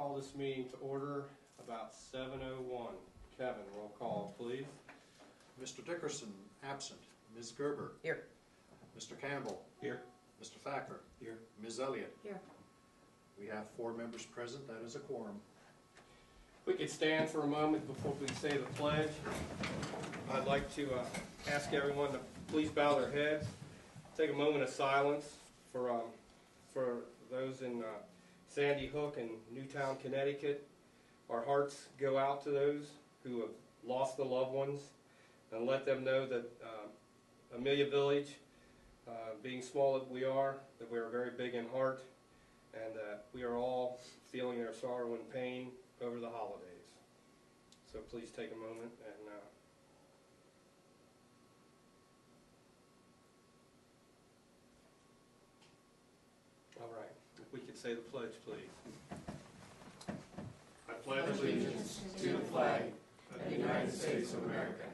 call this meeting to order about 7:01. Kevin, roll call, please. Mr. Dickerson, absent. Ms. Gerber. Here. Mr. Campbell. Here. Mr. Thacker. Here. Ms. Elliott. Here. We have 4 members present. That is a quorum. If we could stand for a moment before we say the pledge. I'd like to ask everyone to please bow their heads. Take a moment of silence for those in Sandy Hook and Newtown, Connecticut. Our hearts go out to those who have lost their loved ones, and let them know that Amelia Village, being small as we are, that we are very big in heart, and that we are all feeling their sorrow and pain over the holidays. So please take a moment and all right, if we could say the pledge, please. I pledge allegiance to the flag of the United States of America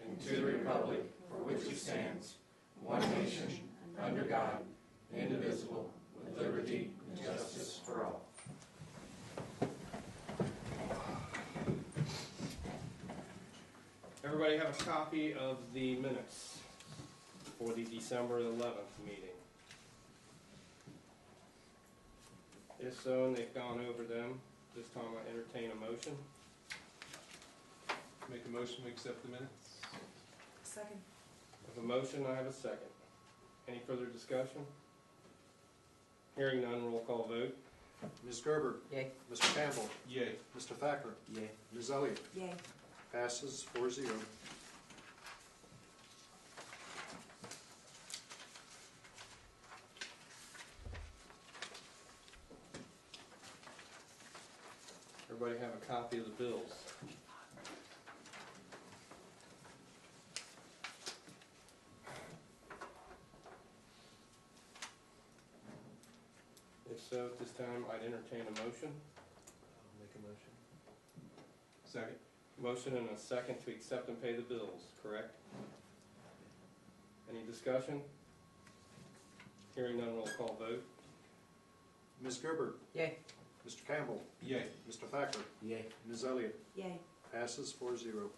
and to the republic for which it stands, one nation, under God, indivisible, with liberty and justice for all. Everybody have a copy of the minutes for the December 11th meeting? If so, and they've gone over them, this time I entertain a motion. Make a motion to accept the minutes. Second. I have a motion, I have a second. Any further discussion? Hearing none, roll call vote. Ms. Gerber. Yay. Mr. Campbell. Yay. Mr. Thacker. Yay. Ms. Elliott. Yay. Passes 4-0. Everybody have a copy of the bills. If so, at this time, I'd entertain a motion. I'll make a motion. Second. Motion and a second to accept and pay the bills, correct? Any discussion? Hearing none, roll call vote. Ms. Gerber. Yay. Mr. Campbell. Yay. Mr. Thacker. Yay. Ms. Elliott. Yay. Passes 4-0.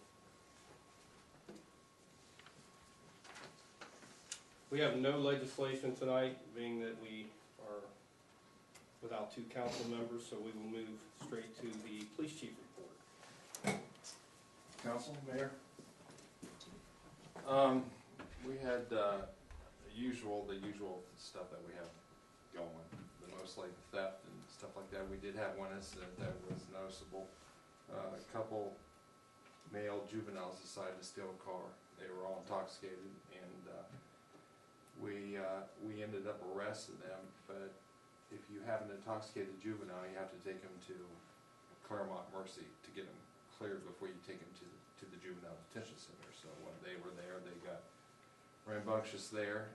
We have no legislation tonight, being that we are without 2 council members, so we will move straight to the police chief report. Council, Mayor. We had the usual stuff that we have going, mostly theft and stuff like that. We did have one incident that was noticeable. A couple male juveniles decided to steal a car. They were all intoxicated, and we ended up arresting them. But if you have an intoxicated juvenile, you have to take him to Claremont Mercy to get him cleared before you take him to the juvenile detention center. So when they were there, they got rambunctious there.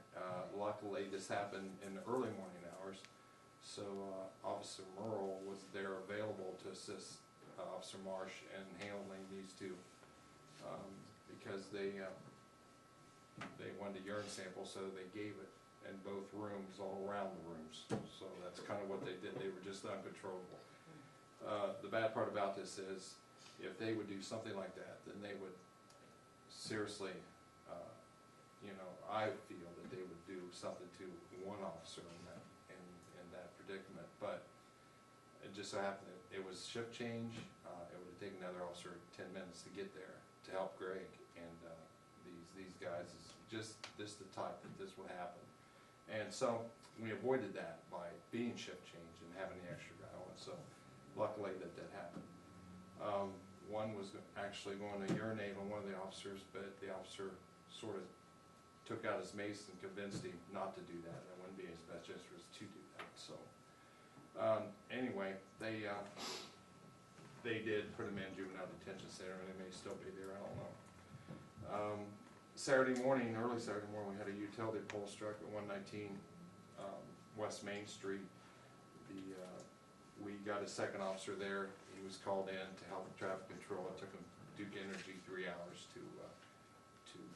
Luckily, this happened in the early morning hours, so Officer Merle was there available to assist Officer Marsh in handling these two, because they wanted a urine sample, so they gave it in both rooms, all around the rooms. So that's kind of what they did. They were just uncontrollable. The bad part about this is, if they would do something like that, then they would seriously, I feel that they would do something to one officer in that predicament. But it just so happened that it was shift change. It would have taken another officer 10 minutes to get there to help Greg, and these guys is just the type that this would happen. And so we avoided that by being shift change and having the extra guy on. So luckily that happened. One was actually going to urinate on one of the officers, but the officer sort of took out his mace and convinced him not to do that. It wouldn't be in his best interest to do that. So anyway, they did put him in juvenile detention center, and they may still be there. I don't know. Saturday morning, early Saturday morning, we had a utility pole struck at 119 West Main Street. We got a second officer there. He was called in to help with traffic control. It took him Duke Energy 3 hours to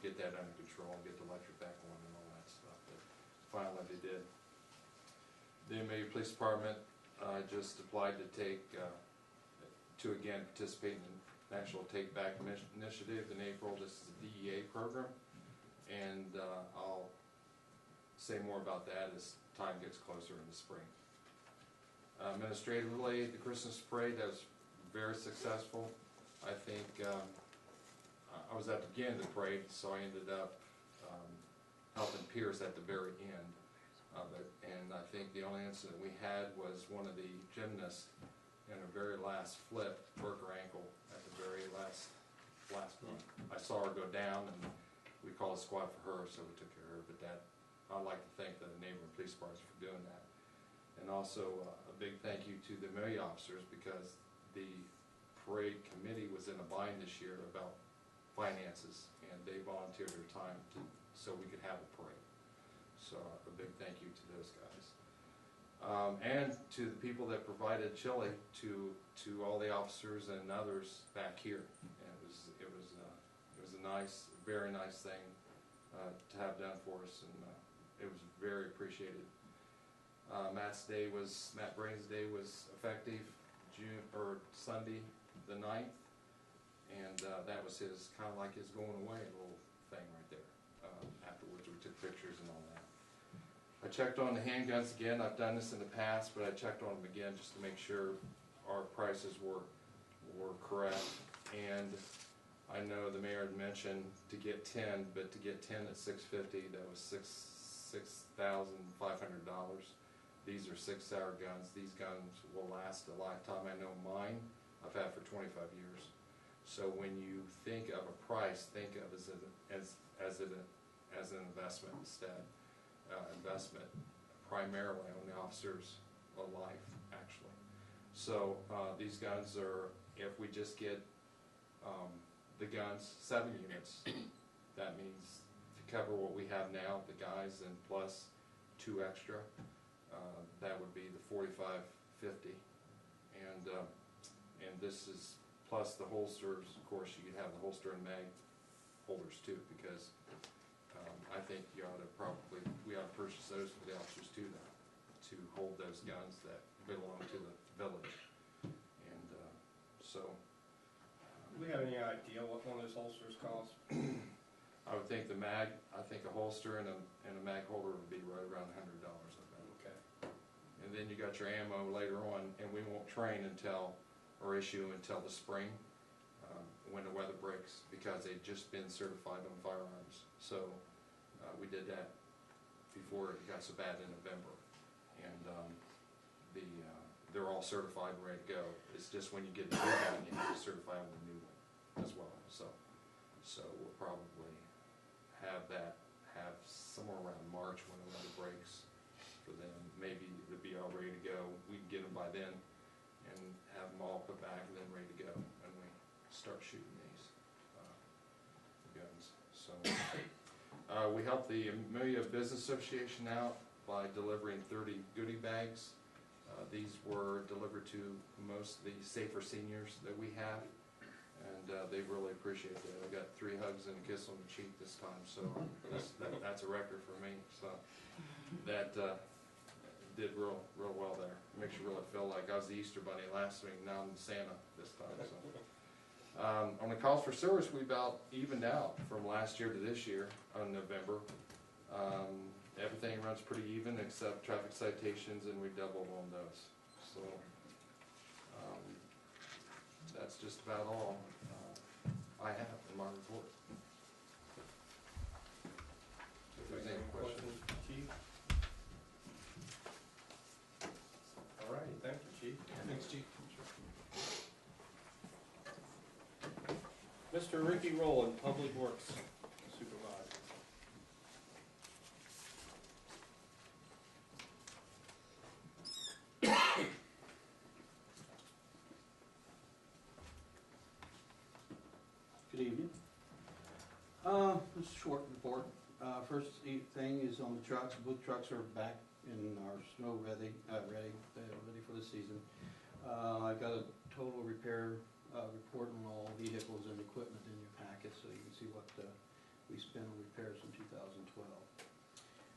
get that under control and get the electric back on and all that stuff. But finally they did. The Amelia Police Department I just applied to to again participate in the National Take Back Initiative in April. This is a DEA program, and I'll say more about that as time gets closer in the spring. Administratively, the Christmas parade, that was very successful. I think I was at the beginning of the parade, so I ended up helping Pierce at the very end of it. And I think the only incident we had was one of the gymnasts in her very last flip broke her ankle at the very last one. I saw her go down, and we called a squad for her, so we took care of her. But that, I'd like to thank the neighboring police departments for doing that. And also a big thank you to the Amelia officers, because the parade committee was in a bind this year about finances, and they volunteered their time so we could have a parade. So a big thank you to those guys. And to the people that provided chili to all the officers and others back here. And it was a nice, very nice thing to have done for us, and it was very appreciated. Matt Brain's day was effective Sunday the 9th, and that was his kind of like his going away little thing right there. Afterwards, we took pictures and all that. I checked on the handguns again. I've done this in the past, but I checked on them again just to make sure our prices were correct. And I know the mayor had mentioned to get 10, but to get 10 at $650, that was $6,500. These are 6-hour guns. These guns will last a lifetime. I know mine I've had for 25 years. So when you think of a price, think of it as an investment instead. Investment primarily on the officer's life, actually. So these guns are, if we just get the guns, 7 units, that means to cover what we have now, the guys, and plus 2 extra, that would be the $45.50. And this is plus the holsters. Of course, you could have the holster and mag holders too, because I think we ought to purchase those for the officers too, to hold those guns that belong to the village. And so. Do we have any idea what one of those holsters costs? I would think I think a holster and a mag holder would be right around $100, I bet. Okay. And then you got your ammo later on, and we won't train or issue until the spring, when the weather breaks, because they've just been certified on firearms. So we did that before it got so bad in November, and they're all certified and ready to go. It's just when you get a new gun, you have to certify on the new one as well. So we'll probably have somewhere around March when the weather breaks for them. Maybe it'll be all ready to go. We can get them by then and have them all put back and then ready to go, and we start shooting these guns. So we helped the Amelia Business Association out by delivering 30 goodie bags. These were delivered to most of the safer seniors that we have, and they really appreciate that. I got 3 hugs and a kiss on the cheek this time, so that's a record for me. So that did real well there. Makes you really feel like I was the Easter Bunny last week, now I'm Santa this time. So. On the calls for service, we about evened out from last year to this year on November. Everything runs pretty even except traffic citations, and we doubled on those. So that's just about all I have in my report. If there's any questions. Chief? All right, thank you, Chief. Thanks, Chief. Mr. Ricky Rowland, Public Works Supervisor. Good evening. Just a short report. First thing is on the trucks. Both trucks are back in our snow ready for the season. I got a total repair report on all vehicles and equipment in your packet, so you can see what we spent on repairs in 2012.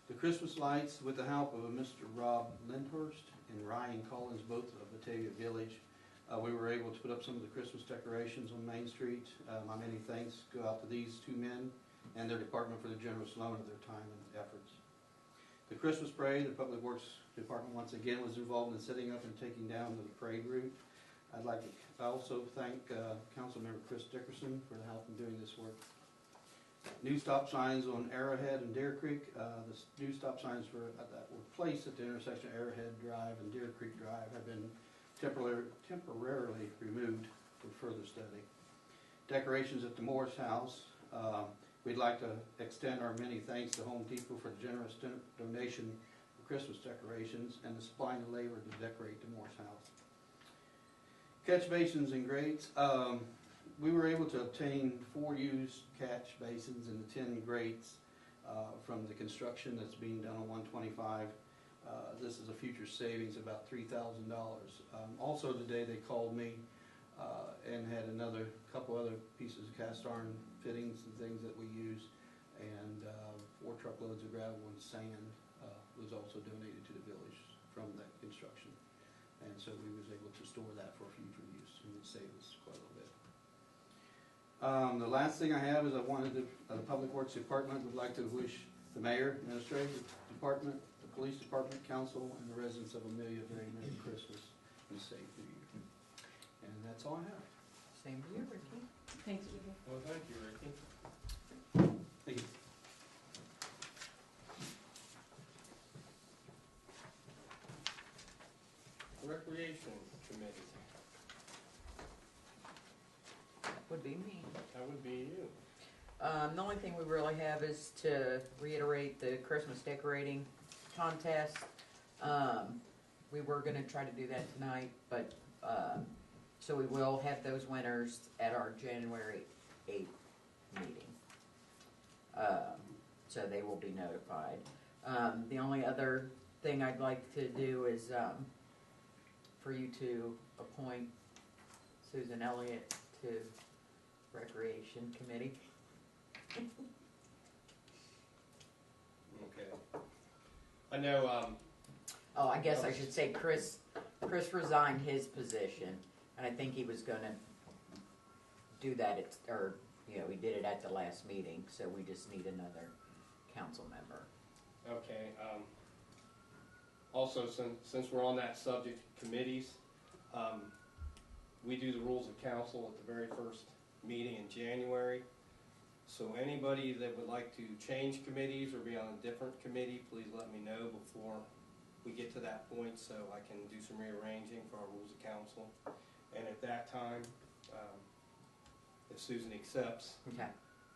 The Christmas lights, with the help of Mr. Rob Lindhurst and Ryan Collins, both of Batavia Village. We were able to put up some of the Christmas decorations on Main Street. My many thanks go out to these two men and their department for the generous loan of their time and efforts. The Christmas parade, the Public Works Department once again was involved in setting up and taking down the parade route. I'd like to also thank Councilmember Chris Dickerson for the help in doing this work. New stop signs on Arrowhead and Deer Creek. The new stop signs that were placed at the intersection of Arrowhead Drive and Deer Creek Drive have been temporarily removed for further study. Decorations at the Morris House. We'd like to extend our many thanks to Home Depot for the generous donation of Christmas decorations and the supplying the labor to decorate the Morris House. Catch basins and grates. We were able to obtain 4 used catch basins and 10 grates from the construction that's being done on 125. This is a future savings, about $3,000. Also today they called me and had another couple other pieces of cast iron fittings and things that we use, and 4 truckloads of gravel and sand was also donated to the village from that construction. And so we was able to store that for future use, and it saved us quite a little bit. The last thing I have is I wanted to, the Public Works Department would like to wish the Mayor, Administrative Department, the Police Department, Council, and the residents of Amelia a very Merry Christmas and a safe New Year. And that's all I have. Same to you, Ricky. Thanks, Judy. Well, thank you, Ricky. Thank you. Recreation Committee, Would be me. that would be you. The only thing we really have is to reiterate the Christmas decorating contest. We were gonna try to do that tonight, but, so we will have those winners at our January 8th meeting. So they will be notified. The only other thing I'd like to do is, for you to appoint Susan Elliott to Recreation Committee. Okay. I know, Oh, I guess I should say Chris resigned his position, and I think he was gonna do that he did it at the last meeting, so we just need another council member. okay, also, since we're on that subject, committees, we do the rules of council at the very first meeting in January. So anybody that would like to change committees or be on a different committee, please let me know before we get to that point so I can do some rearranging for our rules of council. And at that time, if Susan accepts, Okay.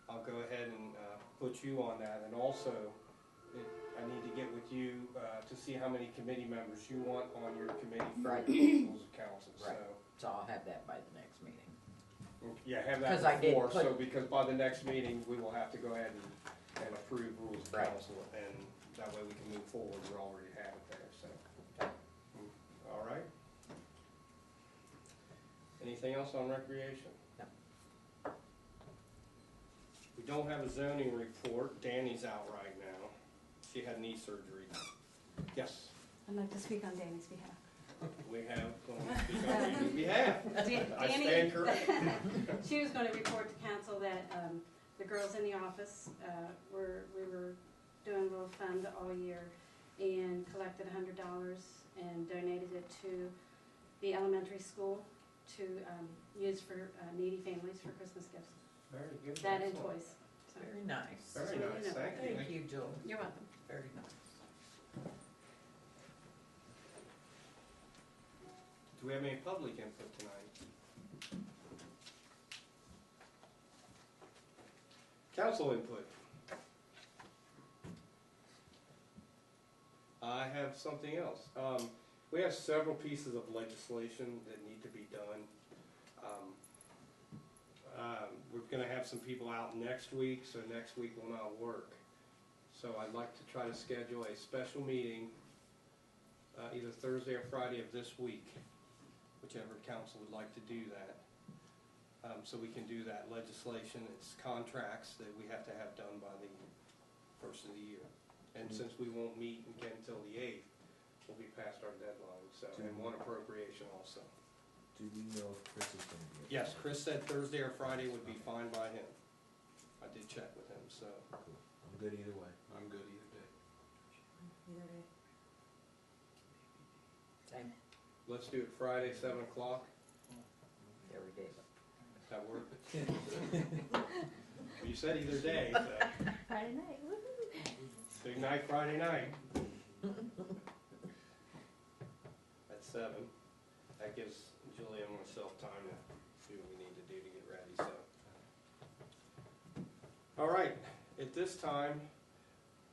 I'll go ahead and put you on that. And also, I need to get with you to see how many committee members you want on your committee for Right. the rules of council. Right. So I'll have that by the next meeting. Yeah, have 'Cause I that did before, put- so because by the next meeting, we will have to go ahead and approve rules of Right. council, and that way we can move forward, we already have it there, so. All right. Anything else on recreation? No. We don't have a zoning report, Danny's out right now, she had knee surgery. Yes, I'd like to speak on Danny's behalf. we have, speak on your behalf, I Danny, stand corrected. she was going to report to council that the girls in the office we were doing a little fund all year and collected $100 and donated it to the elementary school to use for needy families for Christmas gifts. Very good. That and excellent. toys. So, Very nice. Very nice, thank you. Thank you, Joel. you're welcome. Very nice. Do we have any public input tonight? Council input. I have something else. We have several pieces of legislation that need to be done. We're gonna have some people out next week, so next week will not work. So I'd like to try to schedule a special meeting, either Thursday or Friday of this week, whichever council would like to do that. So we can do that legislation, it's contracts that we have to have done by the first of the year. And since we won't meet again until the 8th, we'll be past our deadline, so, and one appropriation also. Do we know if Chris is gonna be? Yes, Chris said Thursday or Friday would be fine by him. I did check with him, so. Cool. I'm good either way. I'm good either day. Same, Let's do it Friday, 7 o'clock. there we go. That work? You said either day, so. Friday night, woohoo! Big night Friday night. At 7. That gives Julia and myself time to do what we need to do to get ready, so. All right, at this time,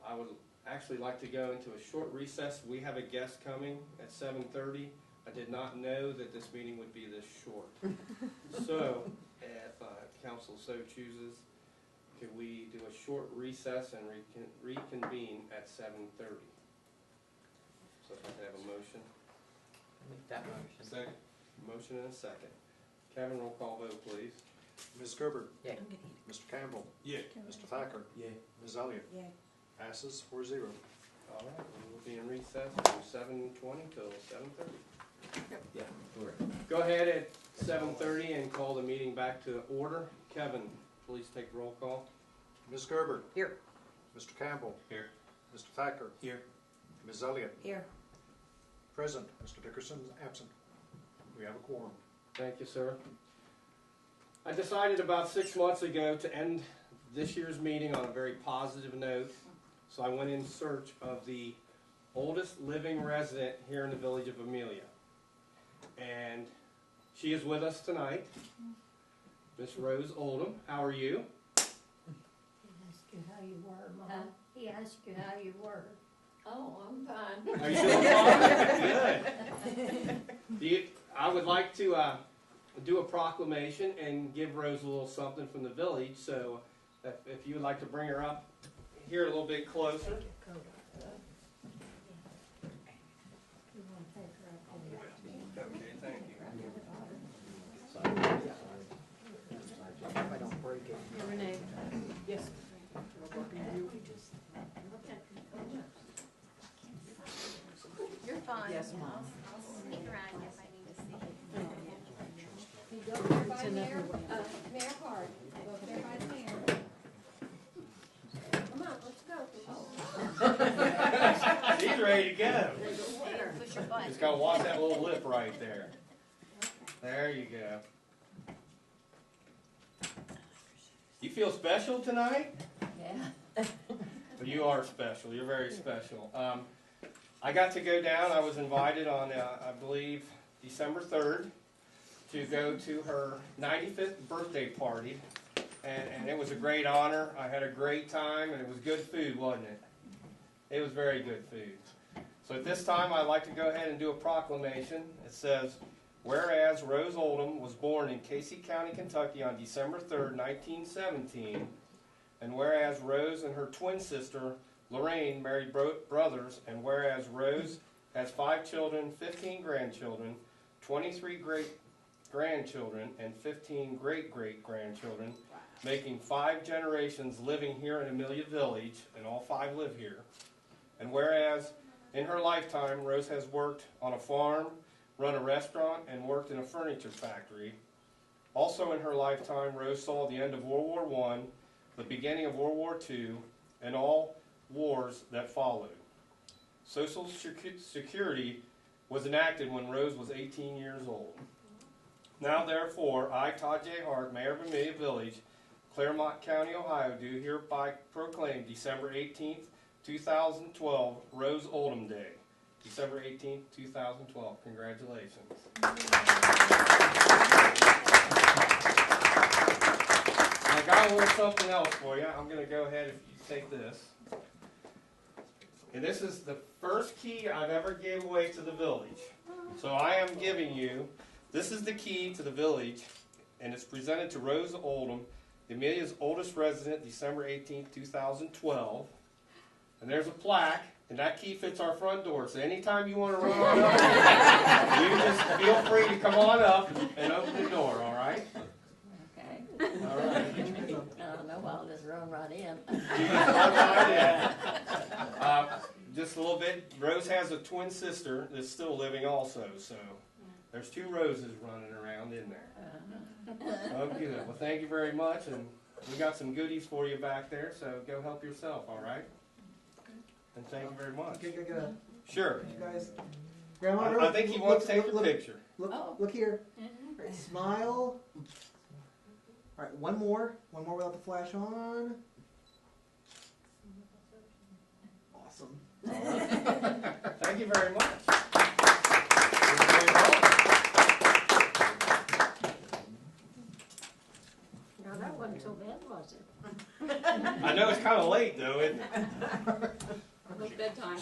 I would actually like to go into a short recess. We have a guest coming at 7:30. I did not know that this meeting would be this short. So, if council so chooses, could we do a short recess and reconvene at 7:30? So if I could have a motion. Make that motion. Second. Motion and a second. Kevin, roll call vote, please. Ms. Gerber, Yeah. Mr. Campbell, Yeah. Mr. Thacker, Yay. Ms. Elliott. Yay. Passes 4-0. All right, we will be in recess from 7:20 till 7:30. Yeah, we're right. Go ahead at 7:30 and call the meeting back to order. Kevin, please take roll call. Ms. Gerber, Here. Mr. Campbell, Here. Mr. Thacker, Here. Ms. Elliott. Here. Present. Mr. Dickerson is absent. We have a quorum. Thank you, sir. I decided about 6 months ago to end this year's meeting on a very positive note, so I went in search of the oldest living resident here in the village of Amelia. And she is with us tonight, Miss Rose Oldham. How are you? He asked you how you were, Mom. He asked you how you were. Oh, I'm fine. Are you doing fine? Good. I would like to do a proclamation and give Rose a little something from the village, so if you would like to bring her up here a little bit closer. You want to take her up on your Okay, thank you. If I don't break it. Your Renee. Yes. You're fine. Yes, Mom. I'll sneak around if I need to see. You go there by Mayor, Mayor Hart. Go over there by the mayor. Come on, let's go. She's ready to go. Push your button. Just gotta watch that little lip right there. There you go. You feel special tonight? Yeah. Well, you are special. You're very special. I got to go down. I was invited on, I believe, December 3rd to go to her 95th birthday party. And it was a great honor. I had a great time, and it was good food, wasn't it? It was very good food. So at this time, I'd like to go ahead and do a proclamation. It says, whereas Rose Oldham was born in Casey County, Kentucky on December 3rd, 1917, and whereas Rose and her twin sister, Lorraine, married brothers, and whereas Rose has 5 children, 15 grandchildren, 23 great-grandchildren, and 15 great-great-grandchildren, making 5 generations living here in Amelia Village, and all 5 live here. And whereas in her lifetime, Rose has worked on a farm, run a restaurant, and worked in a furniture factory. Also in her lifetime, Rose saw the end of World War I, the beginning of World War II, and all wars that followed. Social Security was enacted when Rose was 18 years old. Now therefore, I, Todd J. Hart, Mayor of Amelia Village, Claremont County, Ohio, do hereby proclaim December 18th, 2012, Rose Oldham Day. December 18th, 2012. Congratulations. I got a little something else for you. I'm going to go ahead if you take this. And this is the first key I've ever gave away to the village. So I am giving you, this is the key to the village, and it's presented to Rose Oldham, Amelia's oldest resident, December 18th, 2012. And there's a plaque, and that key fits our front door. So anytime you want to run on up, you just feel free to come on up and open the door, all right? Okay. All right. No, I'll just run right in. You just run right in. just a little bit. Rose has a twin sister that's still living also, so there's 2 Roses running around in there. Okay, well, thank you very much, and we got some goodies for you back there, so go help yourself, all right? And thank you very much. Okay. Sure. You guys, Grandma, I think he wants to take your picture. Look here. Smile. All right, one more without the flash on. Awesome. Thank you very much. Now, that wasn't so bad, was it? I know it's kind of late, though, isn't it? Almost bedtime.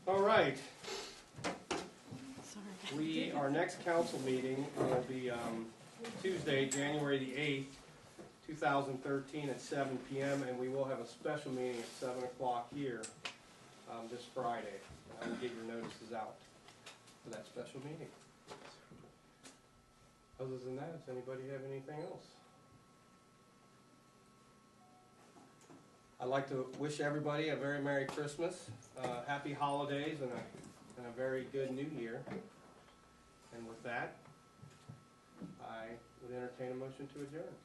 All right. Our next council meeting will be Tuesday, January the 8th, 2013 at 7 p.m. and we will have a special meeting at 7 o'clock here this Friday. I will get your notices out for that special meeting. Other than that, does anybody have anything else? I'd like to wish everybody a very Merry Christmas, Happy Holidays, and a very good New Year. And with that, I would entertain a motion to adjourn.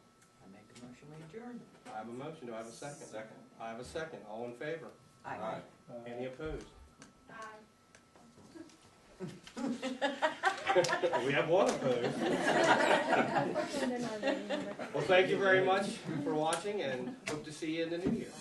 I make a motion we adjourn. I have a motion. Do I have a second? Second. I have a second. All in favor? Aye. Any opposed? Aye. We have one opposed. Well, thank you very much for watching, and hope to see you in the new year.